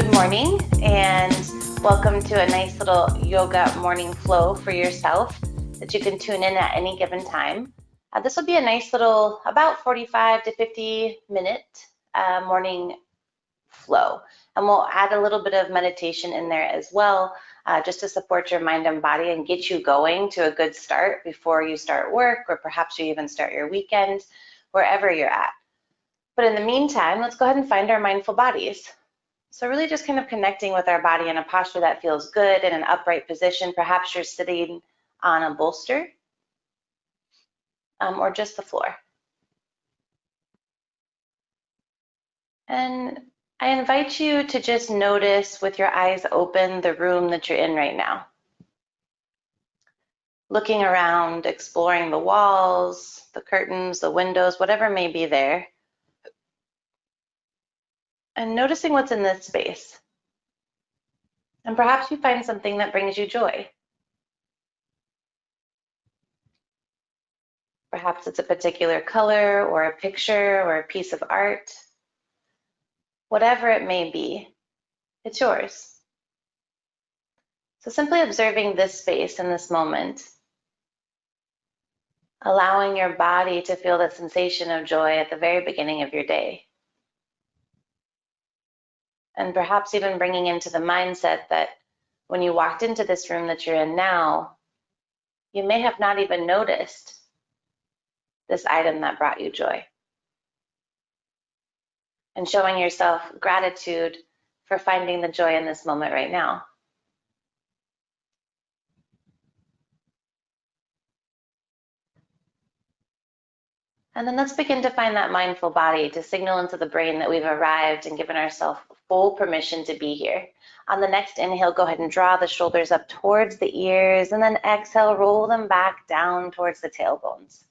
Good morning and welcome to a nice little yoga morning flow for yourself that you can tune in at any given time. This will be a nice little about 45 to 50 minute morning flow, and we'll add a little bit of meditation in there as well, just to support your mind and body and get you going to a good start before you start work, or perhaps you even start your weekend, wherever you're at. But in the meantime, let's go ahead and find our mindful bodies. So really just kind of connecting with our body in a posture that feels good, in an upright position. Perhaps you're sitting on a bolster or just the floor. And I invite you to just notice with your eyes open the room that you're in right now. Looking around, exploring the walls, the curtains, the windows, whatever may be there. And noticing what's in this space. And perhaps you find something that brings you joy. Perhaps it's a particular color or a picture or a piece of art. Whatever it may be, it's yours. So simply observing this space in this moment, allowing your body to feel that sensation of joy at the very beginning of your day. And perhaps even bringing into the mindset that when you walked into this room that you're in now, you may have not even noticed this item that brought you joy. And showing yourself gratitude for finding the joy in this moment right now. And then let's begin to find that mindful body to signal into the brain that we've arrived and given ourselves full permission to be here. On the next inhale, go ahead and draw the shoulders up towards the ears, and then exhale, roll them back down towards the tailbones.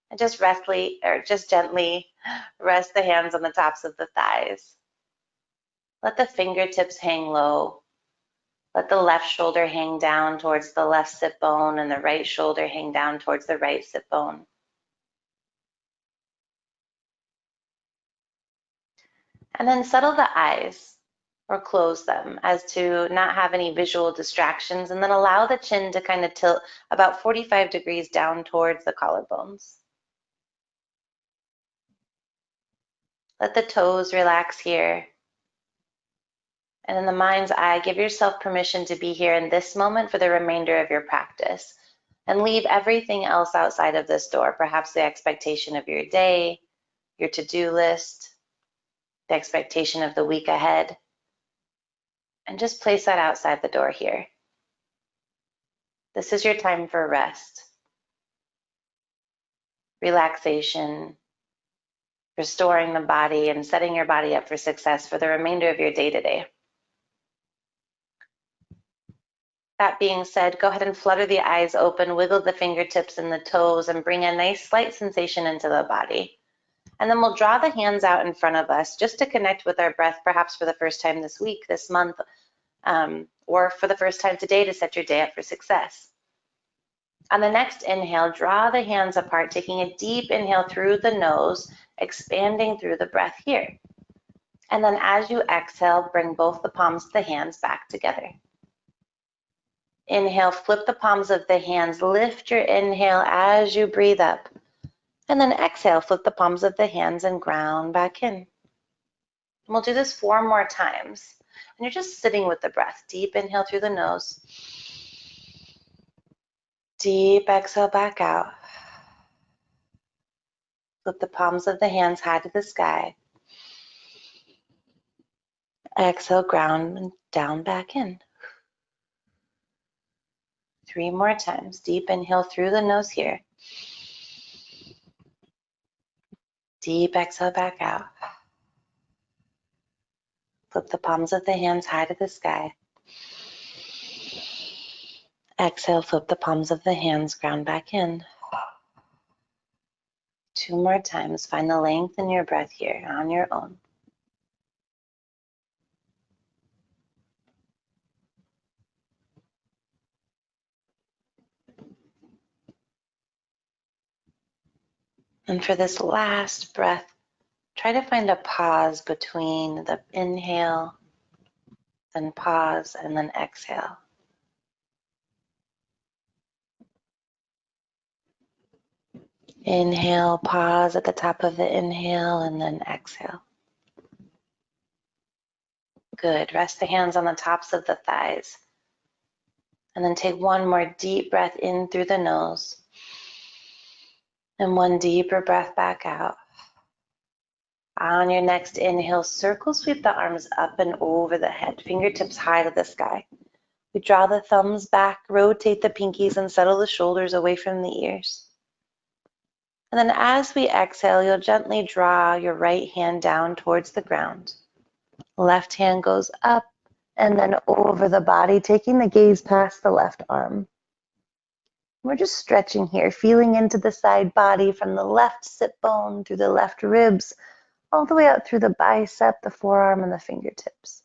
And just gently rest the hands on the tops of the thighs. Let the fingertips hang low. Let the left shoulder hang down towards the left sit bone and the right shoulder hang down towards the right sit bone. And then settle the eyes or close them as to not have any visual distractions, and then allow the chin to kind of tilt about 45 degrees down towards the collarbones. Let the toes relax here. And in the mind's eye, give yourself permission to be here in this moment for the remainder of your practice. And leave everything else outside of this door, perhaps the expectation of your day, your to-do list, the expectation of the week ahead, and just place that outside the door here. This is your time for rest, relaxation, restoring the body, and setting your body up for success for the remainder of your day today. That being said, go ahead and flutter the eyes open, wiggle the fingertips and the toes, and bring a nice slight sensation into the body. And then we'll draw the hands out in front of us just to connect with our breath, perhaps for the first time this week, this month, or for the first time today to set your day up for success. On the next inhale, draw the hands apart, taking a deep inhale through the nose, expanding through the breath here. And then as you exhale, bring both the palms of the hands back together. Inhale, flip the palms of the hands, lift your inhale as you breathe up. And then exhale, flip the palms of the hands and ground back in. And we'll do this 4 more times. And you're just sitting with the breath. Deep inhale through the nose. Deep exhale back out. Flip the palms of the hands high to the sky. Exhale, ground and down back in. 3 more times. Deep inhale through the nose here. Deep exhale back out. Flip the palms of the hands high to the sky. Exhale, flip the palms of the hands, ground back in. 2 more times. Find the length in your breath here on your own. And for this last breath, try to find a pause between the inhale then pause, and then exhale. Inhale, pause at the top of the inhale, and then exhale. Good. Rest the hands on the tops of the thighs. And then take one more deep breath in through the nose. And one deeper breath back out. On your next inhale, circle sweep the arms up and over the head, fingertips high to the sky. We draw the thumbs back, rotate the pinkies, and settle the shoulders away from the ears. And then as we exhale, you'll gently draw your right hand down towards the ground. Left hand goes up and then over the body, taking the gaze past the left arm. We're just stretching here, feeling into the side body from the left sit bone through the left ribs, all the way out through the bicep, the forearm, and the fingertips.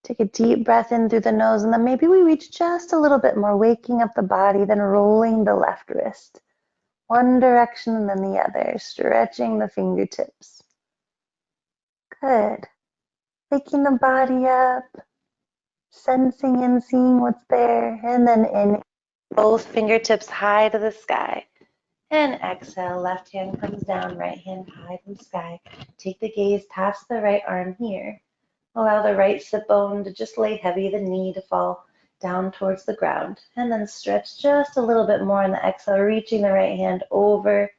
Take a deep breath in through the nose, and then maybe we reach just a little bit more, waking up the body, then rolling the left wrist. One direction and then the other, stretching the fingertips. Good. Waking the body up, sensing and seeing what's there, and then in both fingertips high to the sky. And exhale, left hand comes down, right hand high to the sky. Take the gaze past the right arm here. Allow the right sit bone to just lay heavy, the knee to fall down towards the ground. And then stretch just a little bit more in the exhale, reaching the right hand over.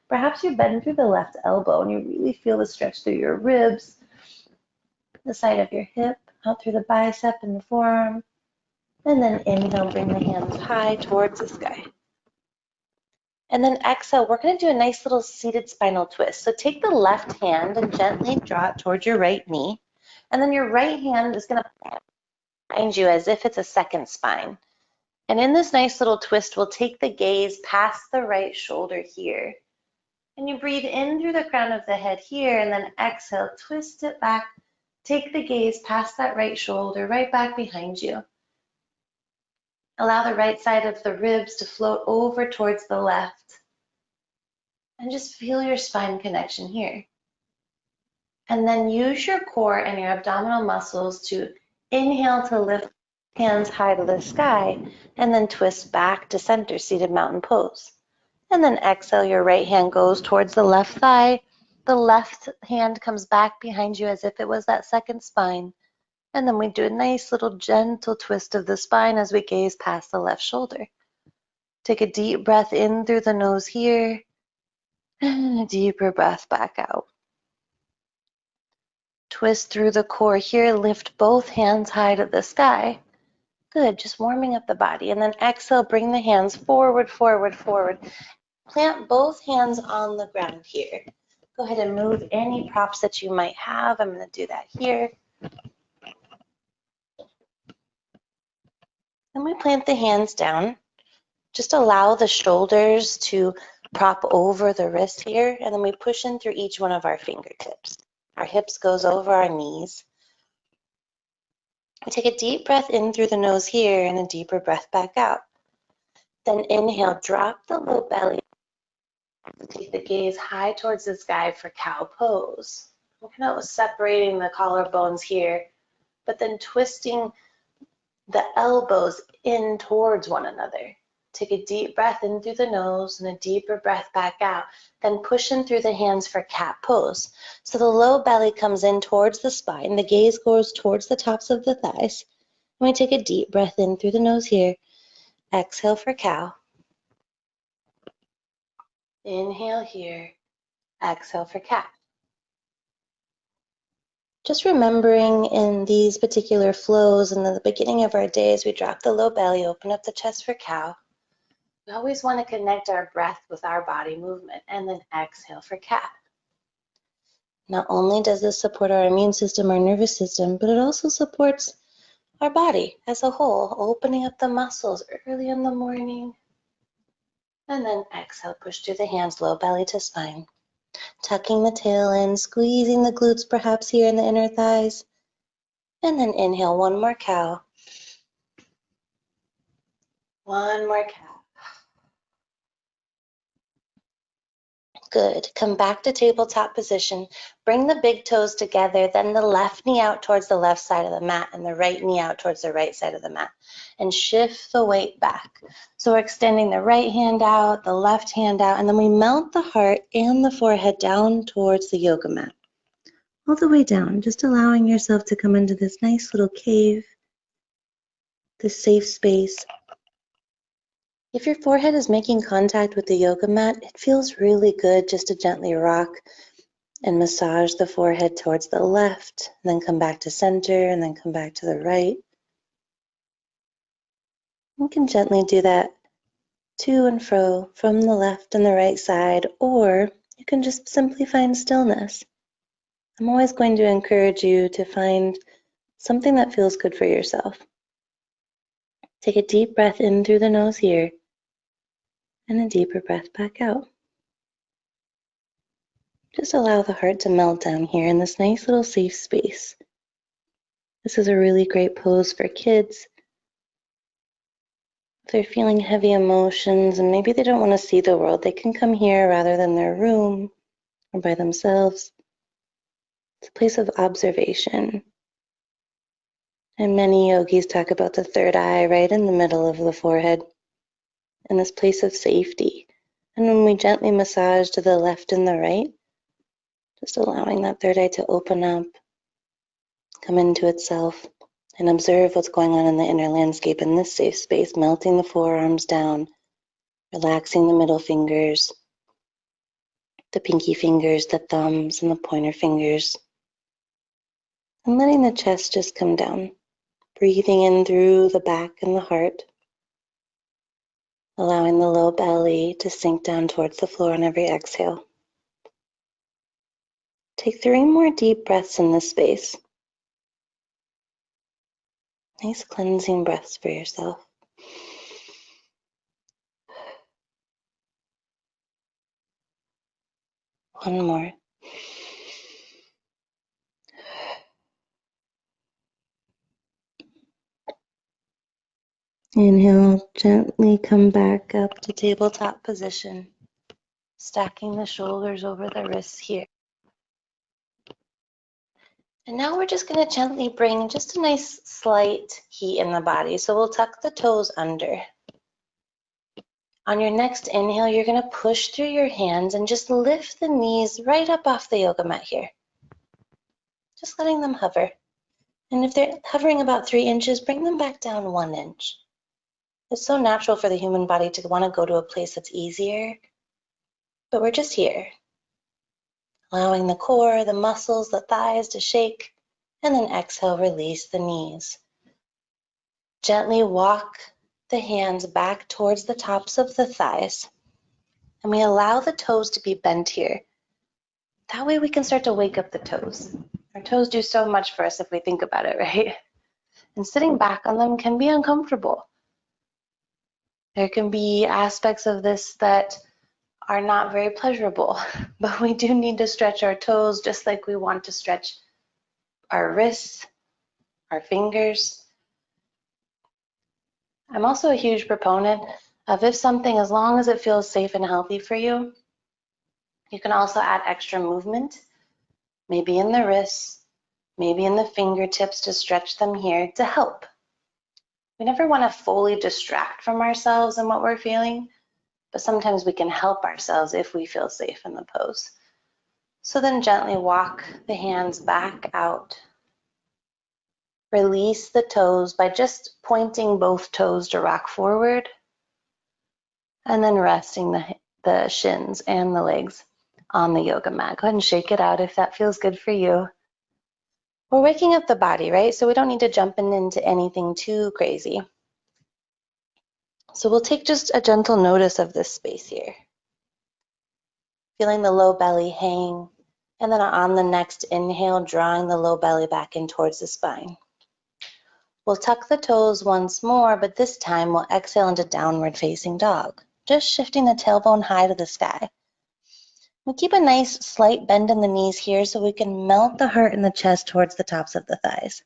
Perhaps you bend through the left elbow and you really feel the stretch through your ribs, the side of your hip, out through the bicep and the forearm. And then inhale, bring the hands high towards the sky. And then exhale, we're going to do a nice little seated spinal twist. So take the left hand and gently draw it towards your right knee. And then your right hand is going to plant behind you as if it's a second spine. And in this nice little twist, we'll take the gaze past the right shoulder here. And you breathe in through the crown of the head here, and then exhale, twist it back. Take the gaze past that right shoulder, right back behind you. Allow the right side of the ribs to float over towards the left. And just feel your spine connection here. And then use your core and your abdominal muscles to inhale to lift hands high to the sky, and then twist back to center, seated mountain pose. And then exhale, your right hand goes towards the left thigh. The left hand comes back behind you as if it was that second spine. And then we do a nice little gentle twist of the spine as we gaze past the left shoulder. Take a deep breath in through the nose here, and a deeper breath back out. Twist through the core here, lift both hands high to the sky. Good, just warming up the body. And then exhale, bring the hands forward, forward, forward. Plant both hands on the ground here. Go ahead and move any props that you might have. I'm going to do that here. And we plant the hands down. Just allow the shoulders to prop over the wrist here, and then we push in through each one of our fingertips. Our hips goes over our knees. We take a deep breath in through the nose here and a deeper breath back out. Then inhale, drop the low belly. Take the gaze high towards the sky for cow pose. We're kind of separating the collarbones here, but then twisting the elbows in towards one another. Take a deep breath in through the nose and a deeper breath back out. Then push in through the hands for cat pose. So the low belly comes in towards the spine. The gaze goes towards the tops of the thighs. And we take a deep breath in through the nose here. Exhale for cow. Inhale here. Exhale for cat. Just remembering in these particular flows in the beginning of our days, we drop the low belly, open up the chest for cow. We always want to connect our breath with our body movement, and then exhale for cat. Not only does this support our immune system, our nervous system, but it also supports our body as a whole, opening up the muscles early in the morning. And then exhale, push through the hands, low belly to spine. Tucking the tail in, squeezing the glutes perhaps here in the inner thighs. And then inhale, one more cow. One more cow. Good. Come back to tabletop position. Bring the big toes together, then the left knee out towards the left side of the mat and the right knee out towards the right side of the mat. And shift the weight back. So we're extending the right hand out, the left hand out, and then we melt the heart and the forehead down towards the yoga mat. All the way down, just allowing yourself to come into this nice little cave, this safe space. If your forehead is making contact with the yoga mat, it feels really good just to gently rock and massage the forehead towards the left, and then come back to center, and then come back to the right. You can gently do that to and fro from the left and the right side, or you can just simply find stillness. I'm always going to encourage you to find something that feels good for yourself. Take a deep breath in through the nose here, and a deeper breath back out. Just allow the heart to melt down here in this nice little safe space. This is a really great pose for kids. If they're feeling heavy emotions and maybe they don't want to see the world, they can come here rather than their room or by themselves. It's a place of observation. And many yogis talk about the third eye right in the middle of the forehead, in this place of safety. And when we gently massage to the left and the right, just allowing that third eye to open up, come into itself, and observe what's going on in the inner landscape in this safe space, melting the forearms down, relaxing the middle fingers, the pinky fingers, the thumbs, and the pointer fingers, and letting the chest just come down, breathing in through the back and the heart, allowing the low belly to sink down towards the floor on every exhale. Take 3 more deep breaths in this space. Nice cleansing breaths for yourself. One more. Inhale, gently come back up to tabletop position, stacking the shoulders over the wrists here. And now we're just going to gently bring just a nice slight heat in the body. So we'll tuck the toes under. On your next inhale, you're going to push through your hands and just lift the knees right up off the yoga mat here. Just letting them hover. And if they're hovering about 3 inches, bring them back down 1 inch. It's so natural for the human body to want to go to a place that's easier, but we're just here, allowing the core, the muscles, the thighs to shake, and then exhale, release the knees. Gently walk the hands back towards the tops of the thighs, and we allow the toes to be bent here. That way we can start to wake up the toes. Our toes do so much for us if we think about it, right? And sitting back on them can be uncomfortable. There can be aspects of this that are not very pleasurable, but we do need to stretch our toes just like we want to stretch our wrists, our fingers. I'm also a huge proponent of if something, as long as it feels safe and healthy for you, you can also add extra movement, maybe in the wrists, maybe in the fingertips to stretch them here to help. We never want to fully distract from ourselves and what we're feeling, but sometimes we can help ourselves if we feel safe in the pose. So then gently walk the hands back out. Release the toes by just pointing both toes to rock forward, and then resting the shins and the legs on the yoga mat. Go ahead and shake it out if that feels good for you. We're waking up the body, right? So we don't need to jump into anything too crazy. So we'll take just a gentle notice of this space here. Feeling the low belly hang, and then on the next inhale, drawing the low belly back in towards the spine. We'll tuck the toes once more, but this time we'll exhale into downward facing dog, just shifting the tailbone high to the sky. We'll keep a nice slight bend in the knees here so we can melt the heart and the chest towards the tops of the thighs.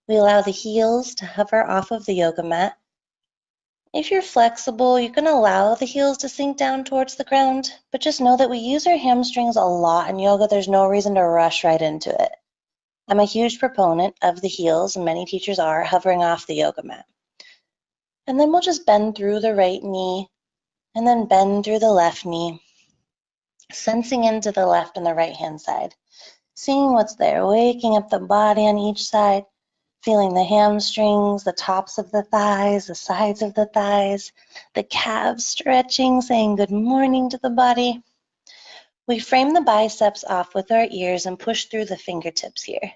We allow the heels to hover off of the yoga mat, If you're flexible, you can allow the heels to sink down towards the ground, but just know that we use our hamstrings a lot in yoga. There's no reason to rush right into it. I'm a huge proponent of the heels, and many teachers are, hovering off the yoga mat. And then we'll just bend through the right knee, and then bend through the left knee, sensing into the left and the right hand side, seeing what's there, waking up the body on each side, feeling the hamstrings, the tops of the thighs, the sides of the thighs, the calves stretching, saying good morning to the body. We frame the biceps off with our ears and push through the fingertips here.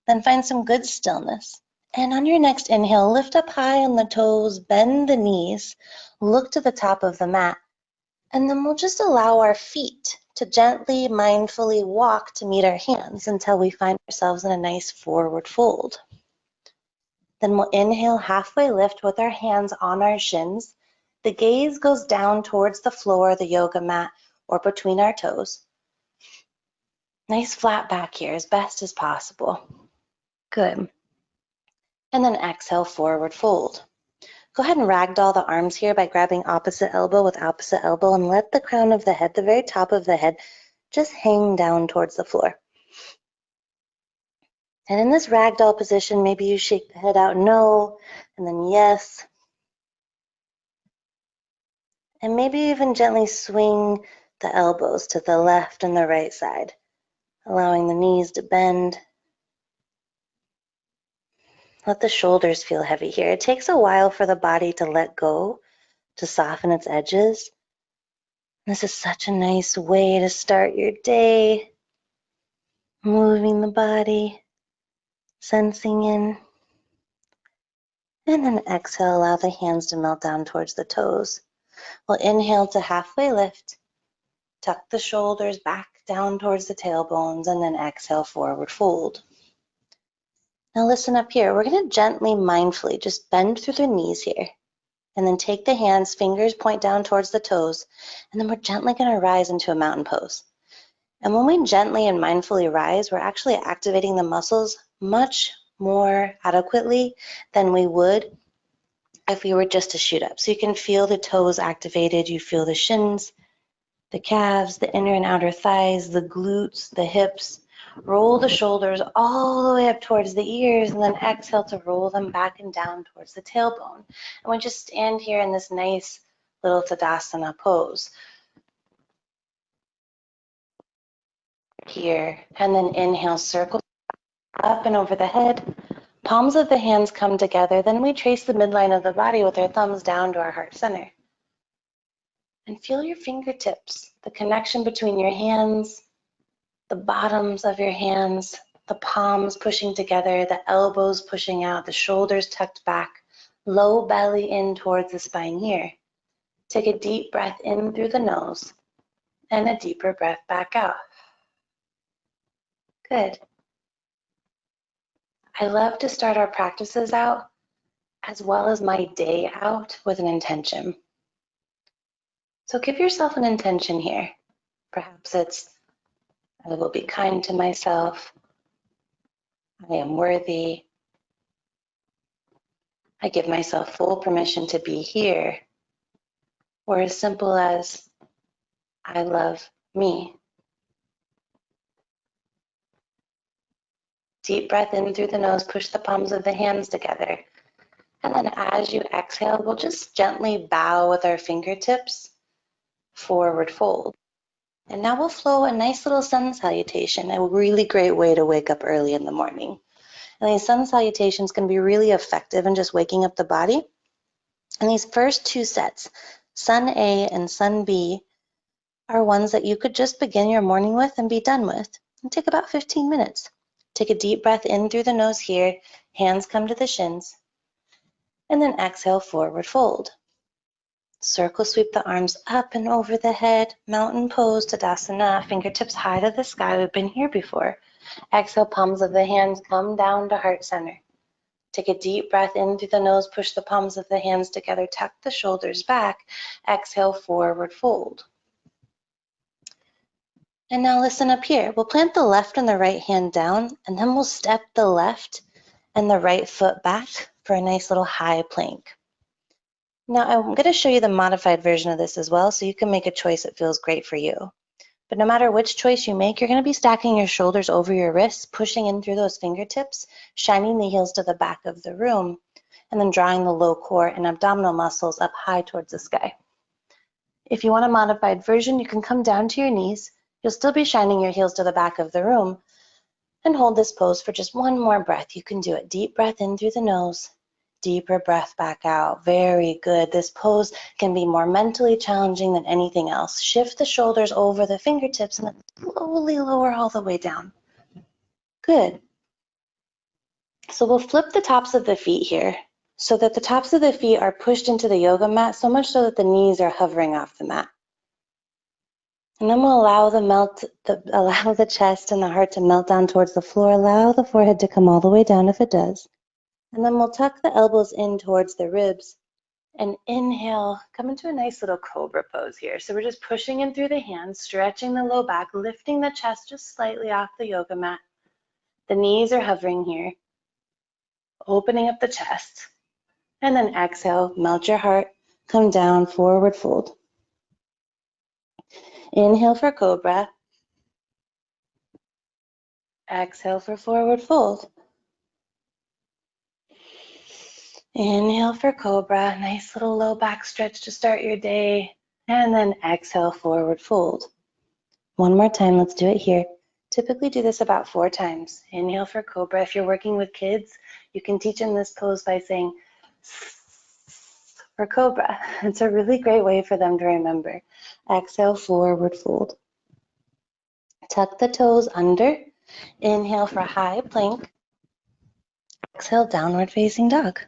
Then find some good stillness. And on your next inhale, lift up high on the toes, bend the knees, look to the top of the mat, and then we'll just allow our feet to gently, mindfully walk to meet our hands until we find ourselves in a nice forward fold. Then we'll inhale, halfway lift with our hands on our shins. The gaze goes down towards the floor, the yoga mat, or between our toes. Nice flat back here, as best as possible. Good. And then exhale, forward fold. Go ahead and ragdoll the arms here by grabbing opposite elbow with opposite elbow, and let the crown of the head, the very top of the head, just hang down towards the floor. And in this ragdoll position, maybe you shake the head out no, and then yes. And maybe even gently swing the elbows to the left and the right side, allowing the knees to bend. Let the shoulders feel heavy here. It takes a while for the body to let go, to soften its edges. This is such a nice way to start your day, moving the body, sensing in. And then exhale, allow the hands to melt down towards the toes. We'll inhale to halfway lift, tuck the shoulders back down towards the tailbones, and then exhale, forward fold. Now listen up here. We're going to gently, mindfully just bend through the knees here. And then take the hands, fingers point down towards the toes. And then we're gently going to rise into a mountain pose. And when we gently and mindfully rise, we're actually activating the muscles much more adequately than we would if we were just to shoot up. So you can feel the toes activated. You feel the shins, the calves, the inner and outer thighs, the glutes, the hips. Roll the shoulders all the way up towards the ears, and then exhale to roll them back and down towards the tailbone. And we just stand here in this nice little Tadasana pose. Here, and then inhale, circle up and over the head. Palms of the hands come together. Then we trace the midline of the body with our thumbs down to our heart center. And feel your fingertips, the connection between your hands, the bottoms of your hands, the palms pushing together, the elbows pushing out, the shoulders tucked back, low belly in towards the spine here. Take a deep breath in through the nose and a deeper breath back out. Good. I love to start our practices out as well as my day out with an intention. So give yourself an intention here. Perhaps it's, I will be kind to myself. I am worthy. I give myself full permission to be here. Or as simple as, I love me. Deep breath in through the nose, push the palms of the hands together. And then as you exhale, we'll just gently bow with our fingertips, forward fold. And now we'll flow a nice little sun salutation, a really great way to wake up early in the morning. And these sun salutations can be really effective in just waking up the body. And these first two sets, sun A and sun B, are ones that you could just begin your morning with and be done with. And take about 15 minutes. Take a deep breath in through the nose here, hands come to the shins, and then exhale, forward fold. Circle sweep the arms up and over the head, mountain pose, Tadasana, fingertips high to the sky. We've been here before. Exhale, palms of the hands come down to heart center. Take a deep breath in through the nose, push the palms of the hands together, tuck the shoulders back. Exhale, forward fold. And now listen up here. We'll plant the left and the right hand down, and then we'll step the left and the right foot back for a nice little high plank. Now I'm going to show you the modified version of this as well, so you can make a choice that feels great for you. But no matter which choice you make, you're going to be stacking your shoulders over your wrists, pushing in through those fingertips, shining the heels to the back of the room, and then drawing the low core and abdominal muscles up high towards the sky. If you want a modified version, you can come down to your knees. You'll still be shining your heels to the back of the room, and hold this pose for just one more breath. You can do it. Deep breath in through the nose, deeper breath back out. Very good. This pose can be more mentally challenging than anything else. Shift the shoulders over the fingertips and then slowly lower all the way down. Good. So we'll flip the tops of the feet here so that the tops of the feet are pushed into the yoga mat, so much so that the knees are hovering off the mat. And then we'll allow the chest and the heart to melt down towards the floor. Allow the forehead to come all the way down if it does. And then we'll tuck the elbows in towards the ribs and inhale, come into a nice little cobra pose here. So we're just pushing in through the hands, stretching the low back, lifting the chest just slightly off the yoga mat. The knees are hovering here, opening up the chest. And then exhale, melt your heart, come down, forward fold. Inhale for cobra. Exhale for forward fold. Inhale for cobra, nice little low back stretch to start your day. And then exhale, forward fold. One more time, let's do it here. Typically do this about 4 times. Inhale for cobra. If you're working with kids, you can teach them this pose by saying for cobra. It's a really great way for them to remember. Exhale, forward fold. Tuck the toes under. Inhale for high plank. Exhale, downward facing dog.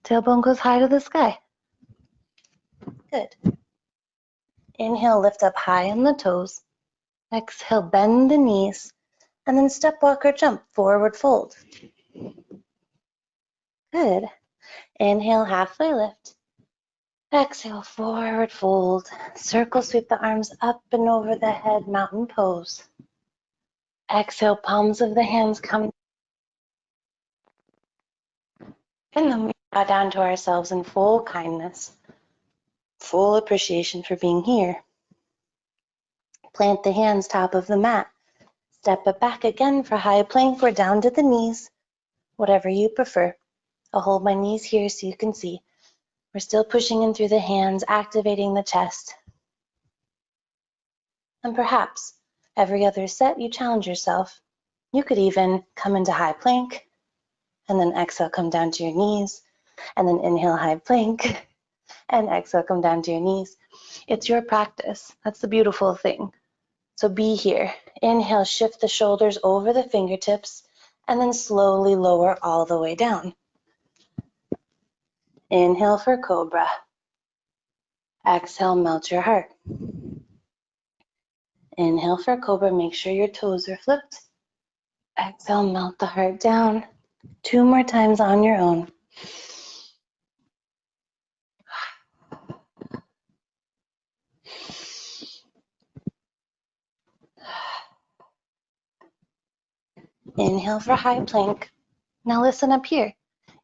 Tailbone goes high to the sky. Good. Inhale, lift up high on the toes. Exhale, bend the knees. And then step, walk, or jump, forward fold. Good. Inhale, halfway lift. Exhale, forward fold. Circle sweep the arms up and over the head, mountain pose. Exhale, palms of the hands come. And then we bow down to ourselves in full kindness, full appreciation for being here. Plant the hands top of the mat. Step it back again for high plank. We're down to the knees, whatever you prefer. I'll hold my knees here so you can see. We're still pushing in through the hands, activating the chest. And perhaps every other set you challenge yourself. You could even come into high plank and then exhale, come down to your knees, and then inhale, high plank, and exhale, come down to your knees. It's your practice. That's the beautiful thing. So be here. Inhale, shift the shoulders over the fingertips, and then slowly lower all the way down. Inhale for cobra. Exhale, melt your heart. Inhale for cobra, make sure your toes are flipped. Exhale, melt the heart down. 2 more times on your own. Inhale for high plank. Now listen up here.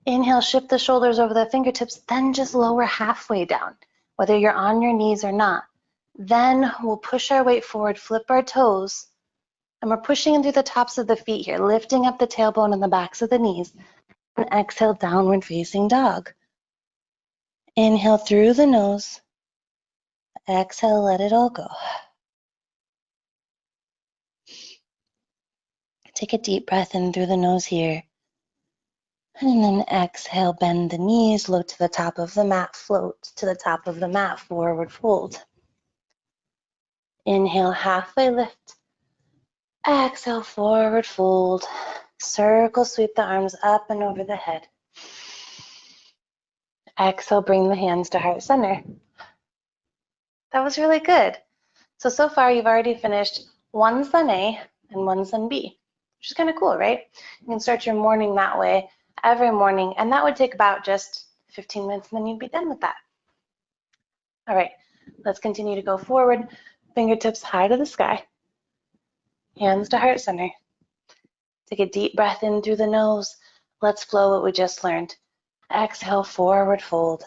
Inhale, shift the shoulders over the fingertips, then just lower halfway down, whether you're on your knees or not. Then we'll push our weight forward, flip our toes, and we're pushing into the tops of the feet here, lifting up the tailbone and the backs of the knees. And exhale, downward facing dog. Inhale through the nose. Exhale, let it all go. Take a deep breath in through the nose here. And then exhale, bend the knees, look to the top of the mat, float to the top of the mat, forward fold. Inhale, halfway lift. Exhale, forward fold. Circle, sweep the arms up and over the head. Exhale, bring the hands to heart center. That was really good. So far you've already finished 1 sun A and 1 sun B, which is kind of cool, right? You can start your morning that way every morning, and that would take about just 15 minutes, and then you'd be done with that. All right, let's continue to go forward. Fingertips high to the sky. Hands to heart center. Take a deep breath in through the nose. Let's flow what we just learned. Exhale, forward fold.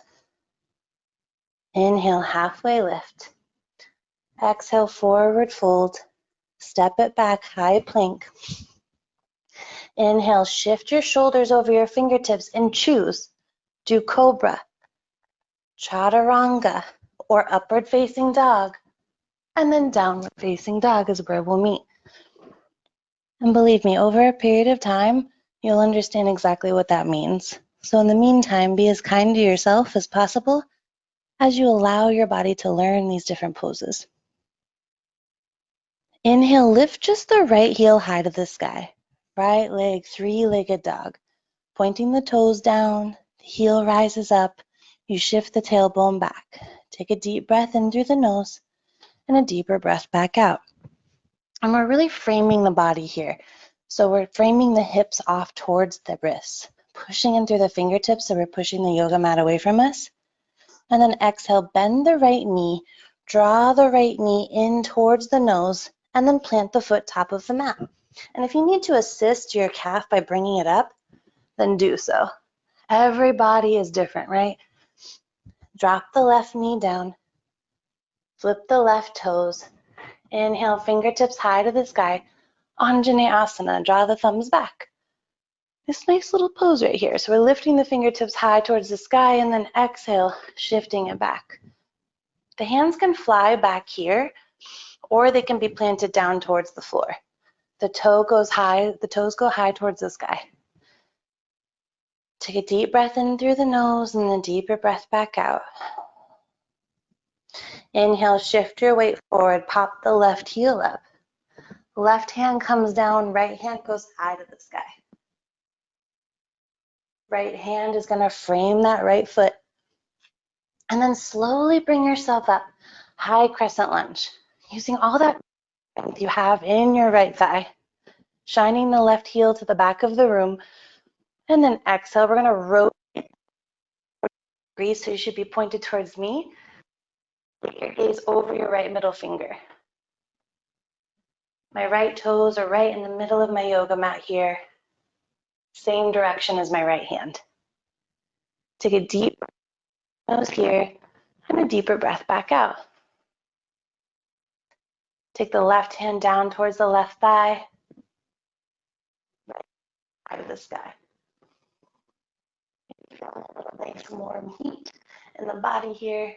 Inhale, halfway lift. Exhale, forward fold. Step it back, high plank. Inhale, shift your shoulders over your fingertips and choose. Do cobra, chaturanga, or upward facing dog. And then downward facing dog is where we'll meet. And believe me, over a period of time, you'll understand exactly what that means. So in the meantime, be as kind to yourself as possible as you allow your body to learn these different poses. Inhale, lift just the right heel high to the sky. Right leg, three-legged dog. Pointing the toes down, the heel rises up. You shift the tailbone back. Take a deep breath in through the nose and a deeper breath back out. And we're really framing the body here. So we're framing the hips off towards the wrists, pushing in through the fingertips so we're pushing the yoga mat away from us. And then exhale, bend the right knee, draw the right knee in towards the nose, and then plant the foot top of the mat. And if you need to assist your calf by bringing it up, then do so. Every body is different, right? Drop the left knee down, flip the left toes, inhale, fingertips high to the sky, Anjaneyasana, draw the thumbs back. This nice little pose right here. So we're lifting the fingertips high towards the sky and then exhale, shifting it back. The hands can fly back here or they can be planted down towards the floor. The toe goes high, the toes go high towards the sky. Take a deep breath in through the nose and a deeper breath back out. Inhale, shift your weight forward, pop the left heel up. Left hand comes down, right hand goes high to the sky. Right hand is gonna frame that right foot. And then slowly bring yourself up, high crescent lunge, using all that strength you have in your right thigh, shining the left heel to the back of the room, and then exhale. We're gonna rotate so you should be pointed towards me. Get your gaze over your right middle finger. My right toes are right in the middle of my yoga mat here. Same direction as my right hand. Take a deep nose here and a deeper breath back out. Take the left hand down towards the left thigh, right side of the sky. Feel a little nice warm heat in the body here.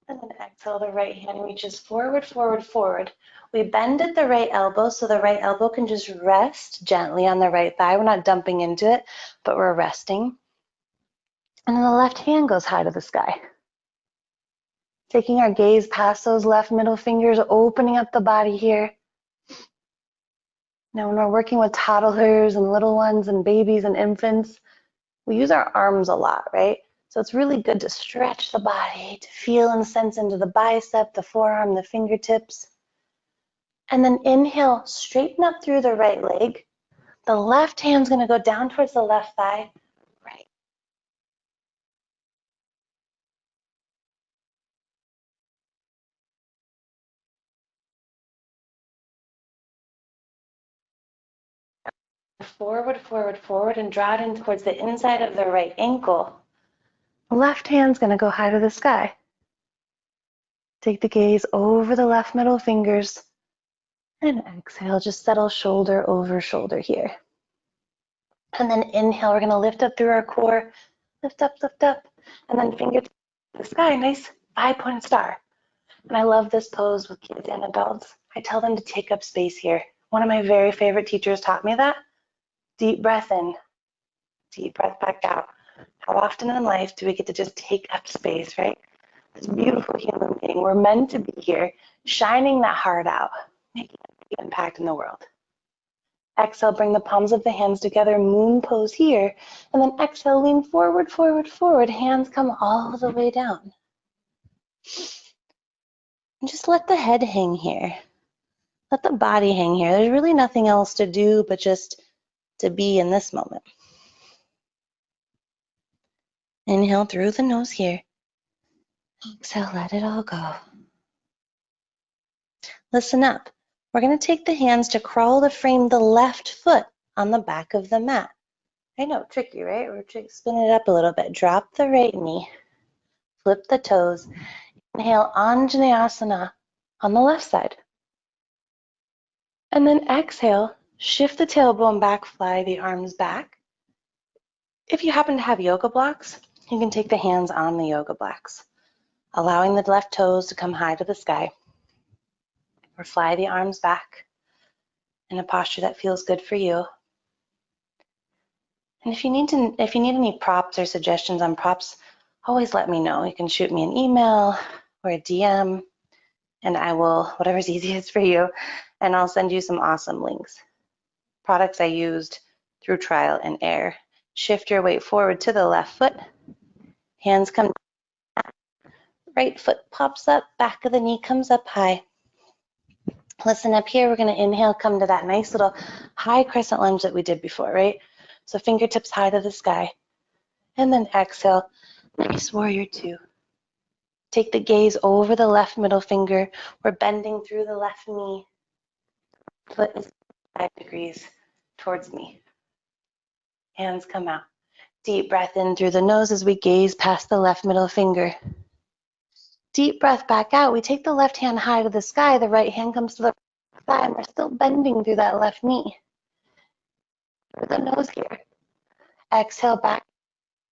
And then exhale, the right hand reaches forward, forward, forward. We bend at the right elbow so the right elbow can just rest gently on the right thigh. We're not dumping into it, but we're resting. And then the left hand goes high to the sky. Taking our gaze past those left middle fingers, opening up the body here. Now, when we're working with toddlers and little ones and babies and infants, we use our arms a lot, right? So it's really good to stretch the body, to feel and sense into the bicep, the forearm, the fingertips. And then inhale, straighten up through the right leg. The left hand's gonna go down towards the left thigh, right. Forward, forward, forward, and draw it in towards the inside of the right ankle. The left hand's gonna go high to the sky. Take the gaze over the left middle fingers and exhale, just settle shoulder over shoulder here. And then inhale, we're gonna lift up through our core, lift up, and then fingertips to the sky, nice 5-point star. And I love this pose with kids and adults. I tell them to take up space here. One of my very favorite teachers taught me that. Deep breath in, deep breath back out. How often in life do we get to just take up space, right? This beautiful human being. We're meant to be here, shining that heart out, making a big impact in the world. Exhale, bring the palms of the hands together, moon pose here, and then exhale, lean forward, forward, forward. Hands come all the way down. And just let the head hang here. Let the body hang here. There's really nothing else to do but just to be in this moment. Inhale through the nose here. Exhale, let it all go. Listen up. We're going to take the hands to crawl to frame the left foot on the back of the mat. I know, tricky, right? We're spin it up a little bit. Drop the right knee. flip the toes. Inhale, Anjaneyasana on the left side. And then exhale, shift the tailbone back, fly the arms back. If you happen to have yoga blocks, you can take the hands on the yoga blocks, allowing the left toes to come high to the sky, or fly the arms back in a posture that feels good for you. And if you need any props or suggestions on props, always let me know. You can shoot me an email or a DM, and I will, whatever's easiest for you, and I'll send you some awesome links. Products I used through trial and error. Shift your weight forward to the left foot. Hands come down. Right foot pops up, back of the knee comes up high. Listen up here, we're going to inhale, come to that nice little high crescent lunge that we did before, right? So fingertips high to the sky. And then exhale, nice warrior two. Take the gaze over the left middle finger. We're bending through the left knee. Foot is 5 degrees towards me. Hands come out. Deep breath in through the nose as we gaze past the left middle finger. Deep breath back out. We take the left hand high to the sky. The right hand comes to the thigh, and we're still bending through that left knee. Through the nose here. Exhale back.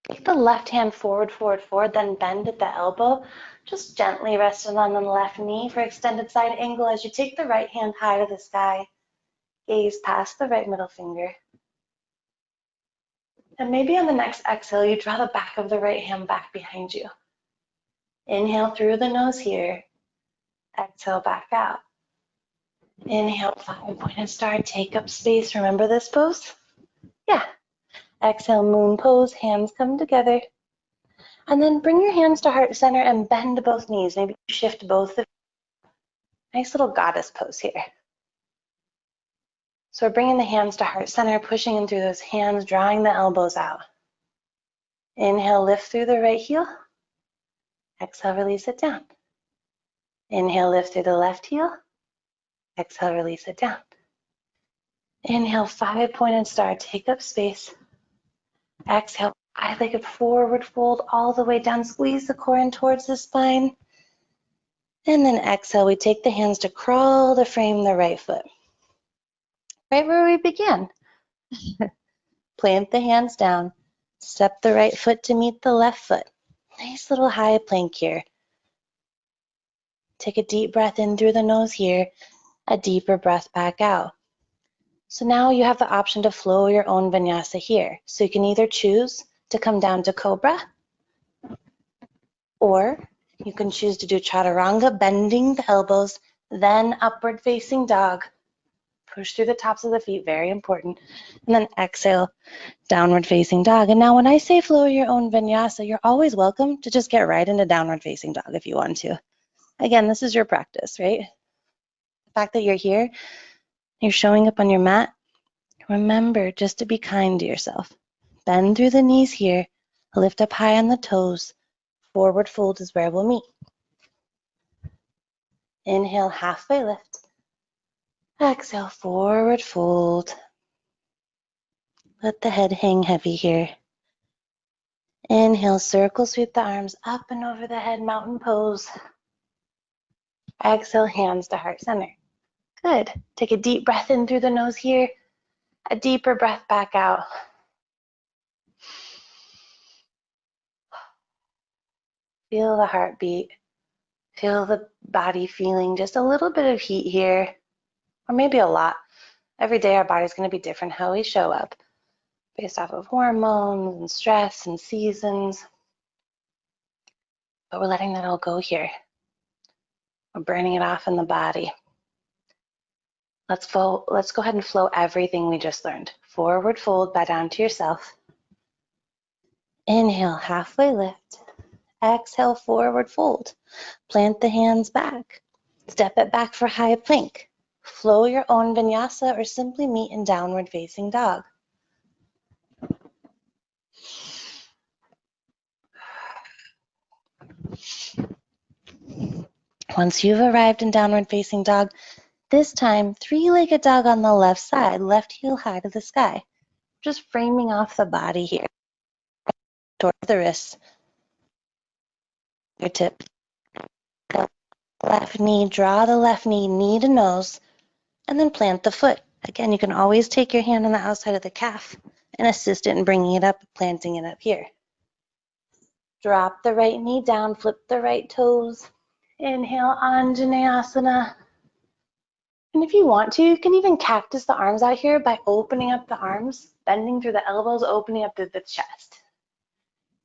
Take the left hand forward, forward, forward, then bend at the elbow. Just gently resting on the left knee for extended side angle as you take the right hand high to the sky. Gaze past the right middle finger. And maybe on the next exhale, you draw the back of the right hand back behind you. Inhale through the nose here. Exhale back out. Inhale, 5-pointed star, take up space. Remember this pose? Yeah. Exhale, moon pose, hands come together. And then bring your hands to heart center and bend both knees. Maybe shift both. Nice little goddess pose here. So we're bringing the hands to heart center, pushing in through those hands, drawing the elbows out. Inhale, lift through the right heel. Exhale, release it down. Inhale, lift through the left heel. Exhale, release it down. Inhale, 5-pointed star, take up space. Exhale, eye-legged forward fold all the way down. Squeeze the core in towards the spine. And then exhale, we take the hands to crawl to frame the right foot. Right where we began. Plant the hands down. Step the right foot to meet the left foot. Nice little high plank here. Take a deep breath in through the nose here. A deeper breath back out. So now you have the option to flow your own vinyasa here. So you can either choose to come down to cobra, or you can choose to do chaturanga, bending the elbows, then upward facing dog. Push through the tops of the feet, very important. And then exhale, downward facing dog. And now when I say flow your own vinyasa, you're always welcome to just get right into downward facing dog if you want to. Again, this is your practice, right? The fact that you're here, you're showing up on your mat, remember just to be kind to yourself. Bend through the knees here, lift up high on the toes. Forward fold is where we'll meet. Inhale, halfway lift. Exhale, forward fold. Let the head hang heavy here. Inhale, circle sweep the arms up and over the head, mountain pose. Exhale, hands to heart center. Good. Take a deep breath in through the nose here. A deeper breath back out. Feel the heartbeat. Feel the body feeling just a little bit of heat here, or maybe a lot. Every day our body's going to be different how we show up based off of hormones and stress and seasons. But we're letting that all go here. We're burning it off in the body. Let's go ahead and flow everything we just learned. Forward fold, bow down to yourself. Inhale, halfway lift. Exhale, forward fold. Plant the hands back. Step it back for high plank. Flow your own vinyasa or simply meet in downward facing dog. Once you've arrived in downward facing dog, this time 3-legged dog on the left side, left heel high to the sky. Just framing off the body here towards the wrists. Your tip. Left knee, draw the left knee to nose, and then plant the foot. Again, you can always take your hand on the outside of the calf and assist it in bringing it up, planting it up here. Drop the right knee down, flip the right toes. Inhale, Anjaneyasana. And if you want to, you can even cactus the arms out here by opening up the arms, bending through the elbows, opening up through the chest.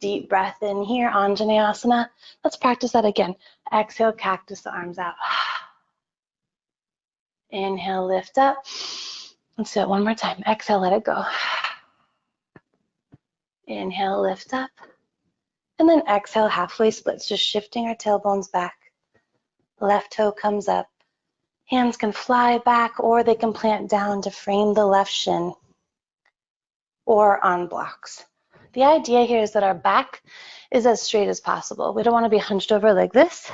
Deep breath in here, Anjaneyasana. Let's practice that again. Exhale, cactus the arms out. Inhale, lift up. Let's do it one more time. Exhale, let it go. Inhale, lift up. And then exhale, halfway splits, just shifting our tailbones back. Left toe comes up. Hands can fly back or they can plant down to frame the left shin or on blocks. The idea here is that our back is as straight as possible. We don't want to be hunched over like this,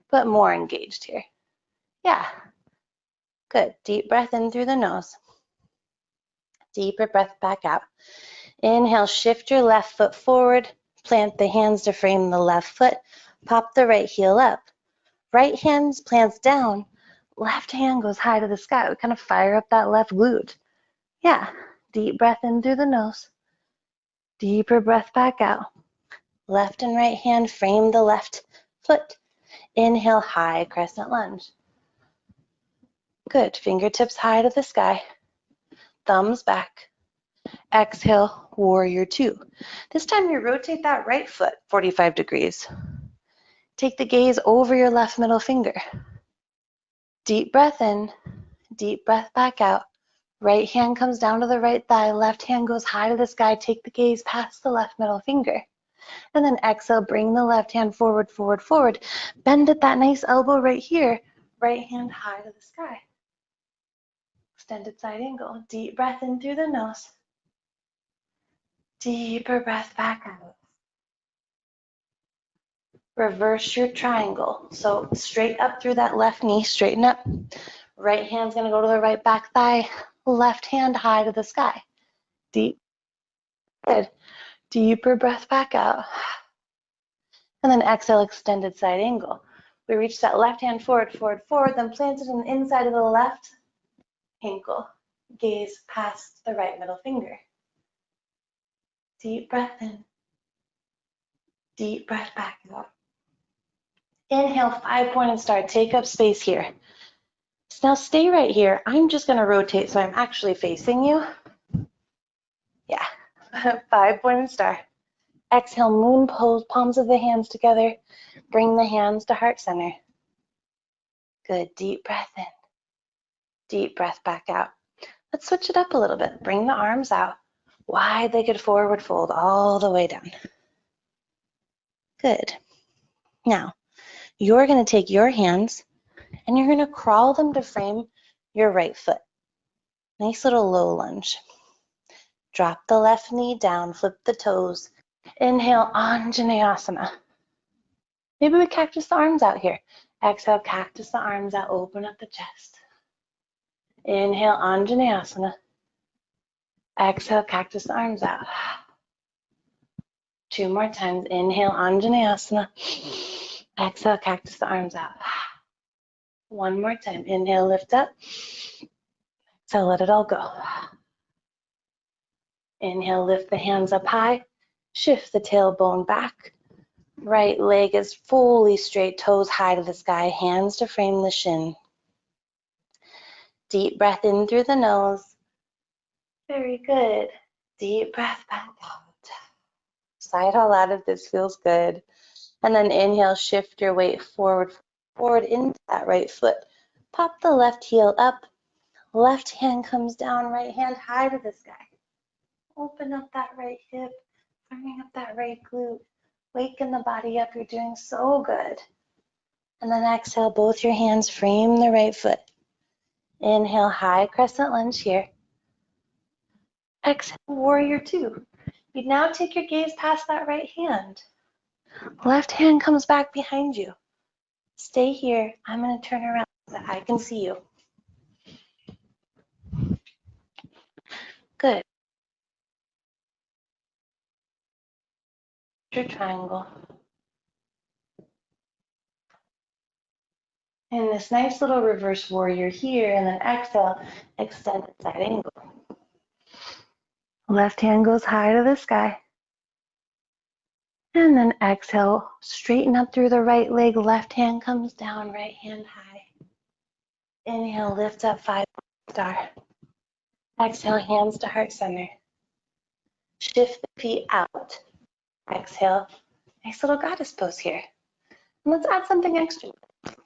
but more engaged here. Yeah. Good. Deep breath in through the nose. Deeper breath back out. Inhale, shift your left foot forward. Plant the hands to frame the left foot. Pop the right heel up. Right hand plants down. Left hand goes high to the sky. We kind of fire up that left glute. Yeah. Deep breath in through the nose. Deeper breath back out. Left and right hand frame the left foot. Inhale, high crescent lunge. Good. Fingertips high to the sky. Thumbs back. Exhale, warrior two. This time you rotate that right foot 45 degrees. Take the gaze over your left middle finger. Deep breath in, deep breath back out. Right hand comes down to the right thigh, left hand goes high to the sky. Take the gaze past the left middle finger. And then exhale, bring the left hand forward, forward, forward. Bend at that nice elbow right here. Right hand high to the sky. Extended side angle. Deep breath in through the nose. Deeper breath back out. Reverse your triangle. So straight up through that left knee, straighten up. Right hand's gonna go to the right back thigh. Left hand high to the sky. Deep. Good. Deeper breath back out. And then exhale, extended side angle. We reach that left hand forward, forward, forward, then plant it on the inside of the left ankle. Gaze past the right middle finger. Deep breath in. Deep breath back out. Inhale, 5-pointed star. Take up space here. So now stay right here. I'm just going to rotate so I'm actually facing you. Yeah. 5-pointed star. Exhale, moon pose, palms of the hands together. Bring the hands to heart center. Good. Deep breath in. Deep breath back out. Let's switch it up a little bit. Bring the arms out. Wide-legged forward fold all the way down. Good. Now, you're going to take your hands and you're going to crawl them to frame your right foot. Nice little low lunge. Drop the left knee down, flip the toes. Inhale, Anjaneyasana. Maybe we cactus the arms out here. Exhale, cactus the arms out, open up the chest. Inhale, Anjaneyasana. Exhale, cactus the arms out. 2 more times. Inhale, Anjaneyasana. Exhale, cactus the arms out. 1 more time. Inhale, lift up. Exhale, let it all go. Inhale, lift the hands up high. Shift the tailbone back. Right leg is fully straight, toes high to the sky, hands to frame the shin. Deep breath in through the nose. Very good. Deep breath back out. Sigh it all out if this feels good. And then inhale, shift your weight forward, forward into that right foot. Pop the left heel up. Left hand comes down, right hand high to the sky. Open up that right hip, firming up that right glute. Waken the body up. You're doing so good. And then exhale, both your hands frame the right foot. Inhale, high crescent lunge here. Exhale, warrior two. You now take your gaze past that right hand. Left hand comes back behind you. Stay here. I'm going to turn around so that I can see you. Good. Your triangle. in this nice little reverse warrior here, and then exhale, extended side angle. Left hand goes high to the sky. And then exhale, straighten up through the right leg, left hand comes down, right hand high. Inhale, lift up, 5 star. Exhale, hands to heart center. Shift the feet out. Exhale, nice little goddess pose here. And let's add something extra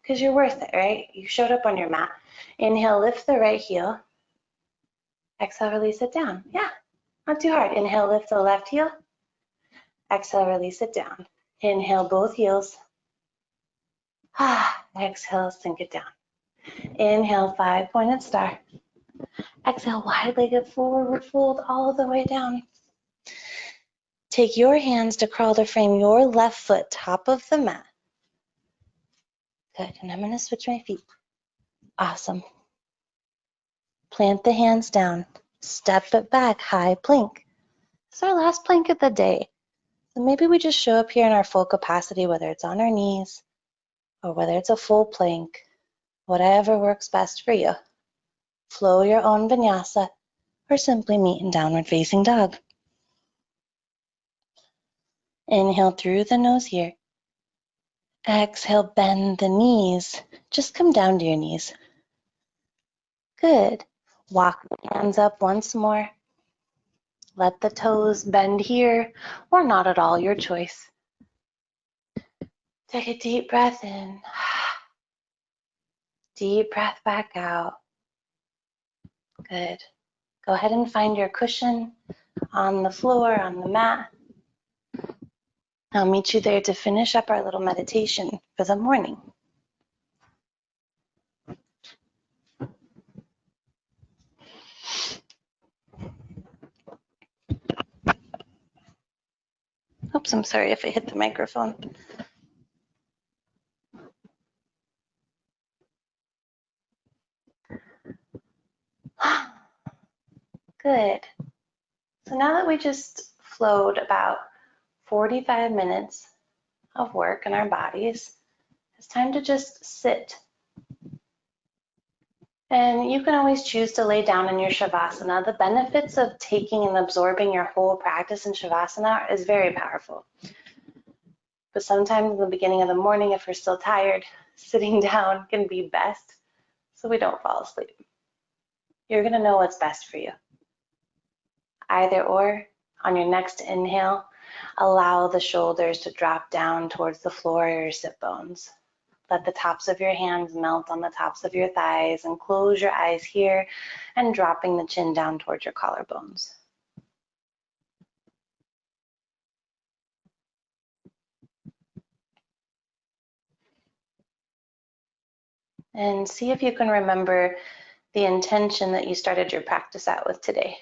because you're worth it, right? You showed up on your mat. Inhale, lift the right heel. Exhale, release it down. Yeah, not too hard. Inhale, lift the left heel. Exhale, release it down. Inhale, both heels. Exhale, sink it down. Inhale, 5-pointed star. Exhale, wide-legged forward fold all the way down. Take your hands to crawl to frame your left foot top of the mat. Good, and I'm gonna switch my feet. Awesome. Plant the hands down. Step it back, high plank. It's our last plank of the day. So maybe we just show up here in our full capacity, whether it's on our knees or whether it's a full plank, whatever works best for you. Flow your own vinyasa or simply meet in downward facing dog. Inhale through the nose here. Exhale, bend the knees. Just come down to your knees. Good. Walk the hands up once more. Let the toes bend here or not at all, your choice. Take a deep breath in. Deep breath back out. Good. Go ahead and find your cushion on the floor, on the mat. I'll meet you there to finish up our little meditation for the morning. Oops, I'm sorry if I hit the microphone. Good. So now that we just flowed about 45 minutes of work in our bodies, it's time to just sit. And you can always choose to lay down in your Shavasana. The benefits of taking and absorbing your whole practice in Shavasana is very powerful. But sometimes in the beginning of the morning, if we're still tired, sitting down can be best so we don't fall asleep. You're going to know what's best for you. Either or, on your next inhale, allow the shoulders to drop down towards the floor or your sit bones. Let the tops of your hands melt on the tops of your thighs and close your eyes here and dropping the chin down towards your collarbones. And see if you can remember the intention that you started your practice out with today.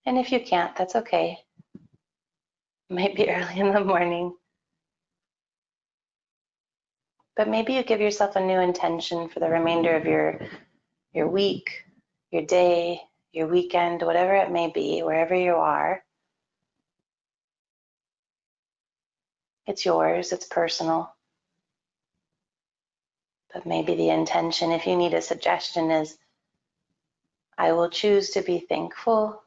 And if you can't, that's okay. It might be early in the morning. But maybe you give yourself a new intention for the remainder of your week, your day, your weekend, whatever it may be, wherever you are. It's yours, it's personal. But maybe the intention, if you need a suggestion, is I will choose to be thankful.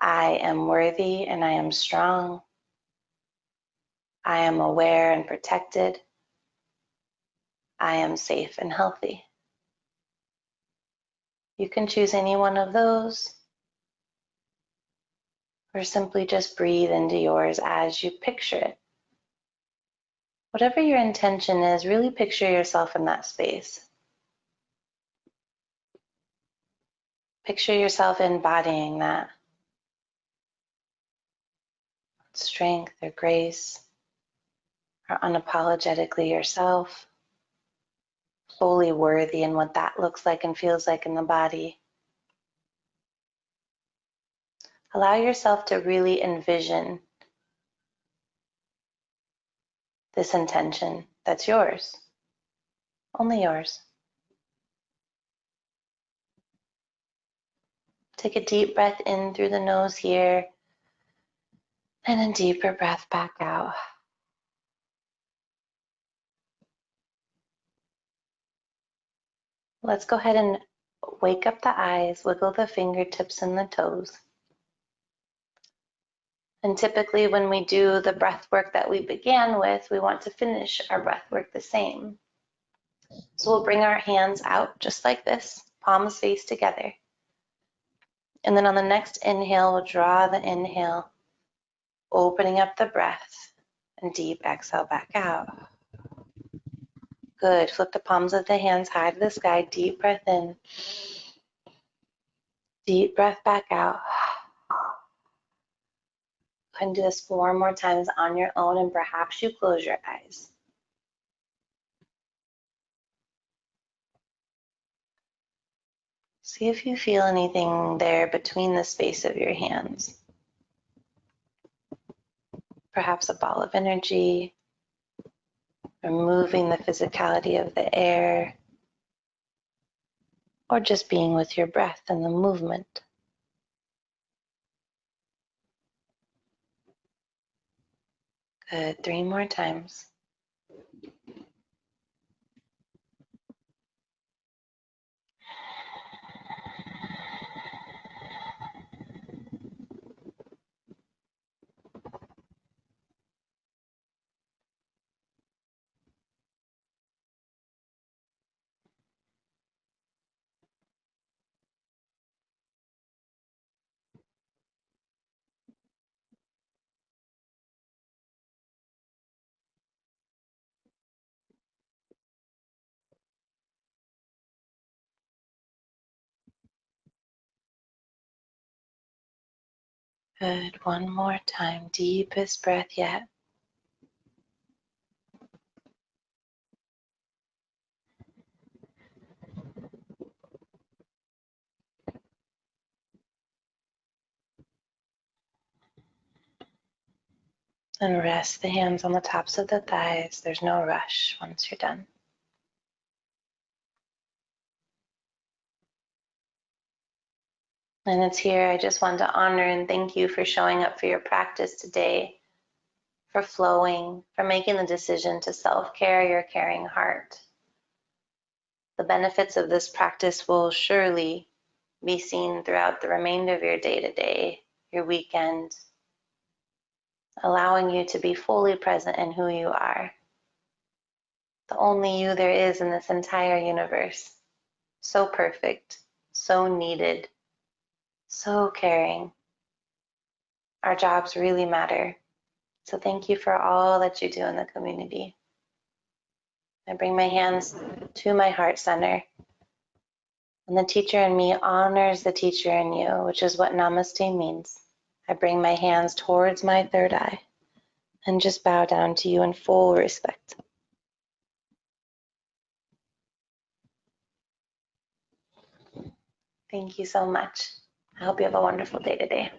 I am worthy and I am strong. I am aware and protected. I am safe and healthy. You can choose any one of those, or simply just breathe into yours as you picture it. Whatever your intention is, really picture yourself in that space. Picture yourself embodying that. Strength or grace, or unapologetically yourself. Fully worthy in what that looks like and feels like in the body. Allow yourself to really envision this intention that's yours, only yours. Take a deep breath in through the nose here, and a deeper breath back out. Let's go ahead and wake up the eyes, wiggle the fingertips and the toes. And typically when we do the breath work that we began with, we want to finish our breath work the same. So we'll bring our hands out just like this, palms face together. And then on the next inhale, we'll draw the inhale, opening up the breath, and deep exhale back out. Good. Flip the palms of the hands high to the sky. Deep breath in. Deep breath back out. Go ahead and do this 4 more times on your own, and perhaps you close your eyes. See if you feel anything there between the space of your hands. Perhaps a ball of energy, removing the physicality of the air, or just being with your breath and the movement. Good. 3 more times. Good. 1 more time. Deepest breath yet. And rest the hands on the tops of the thighs. There's no rush once you're done. And it's here. I just want to honor and thank you for showing up for your practice today, for flowing, for making the decision to self-care your caring heart. The benefits of this practice will surely be seen throughout the remainder of your day-to-day, your weekend, allowing you to be fully present in who you are. The only you there is in this entire universe. So perfect, so needed, so caring. Our jobs really matter. So thank you for all that you do in the community. I bring my hands to my heart center. And the teacher in me honors the teacher in you, which is what Namaste means. I bring my hands towards my third eye and just bow down to you in full respect. Thank you so much. I hope you have a wonderful day today.